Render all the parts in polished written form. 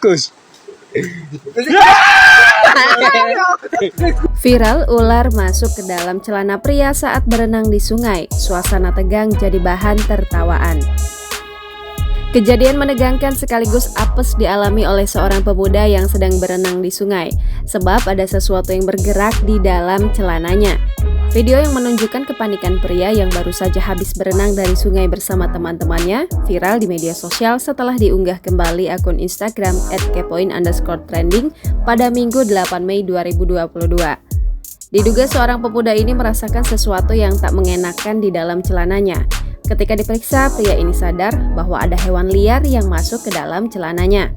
Kus. Viral ular masuk ke dalam celana pria saat berenang di sungai. Suasana tegang jadi bahan tertawaan. Kejadian menegangkan sekaligus apes dialami oleh seorang pemuda yang sedang berenang di sungai, sebab ada sesuatu yang bergerak di dalam celananya. Video yang menunjukkan kepanikan pria yang baru saja habis berenang dari sungai bersama teman-temannya viral di media sosial setelah diunggah kembali akun Instagram @kepoin_trending pada Minggu 8 Mei 2022. Diduga seorang pemuda ini merasakan sesuatu yang tak mengenakan di dalam celananya. Ketika diperiksa, pria ini sadar bahwa ada hewan liar yang masuk ke dalam celananya.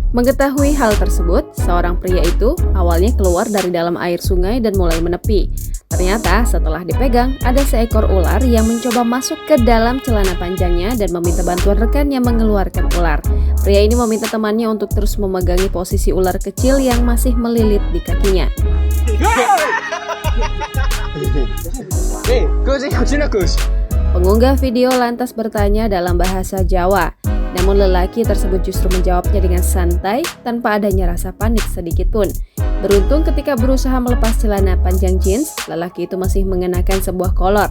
Mengetahui hal tersebut, seorang pria itu awalnya keluar dari dalam air sungai dan mulai menepi. Ternyata setelah dipegang, ada seekor ular yang mencoba masuk ke dalam celana panjangnya dan meminta bantuan rekannya mengeluarkan ular. Pria ini meminta temannya untuk terus memegangi posisi ular kecil yang masih melilit di kakinya. Kus. Pengunggah video lantas bertanya dalam bahasa Jawa, namun lelaki tersebut justru menjawabnya dengan santai tanpa adanya rasa panik sedikit pun. Beruntung ketika berusaha melepas celana panjang jeans, lelaki itu masih mengenakan sebuah kolor,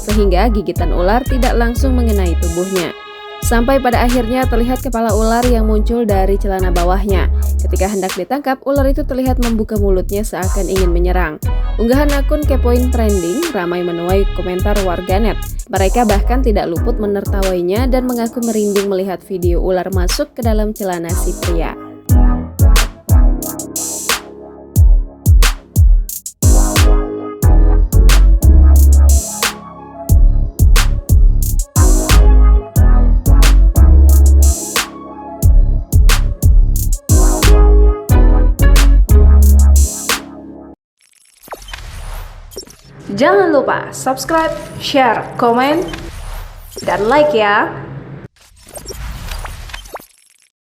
sehingga gigitan ular tidak langsung mengenai tubuhnya. Sampai pada akhirnya terlihat kepala ular yang muncul dari celana bawahnya. Ketika hendak ditangkap, ular itu terlihat membuka mulutnya seakan ingin menyerang. Unggahan akun Kepoin Trending ramai menuai komentar warganet. Mereka bahkan tidak luput menertawainya dan mengaku merinding melihat video ular masuk ke dalam celana si pria. Jangan lupa subscribe, share, komen, dan like ya.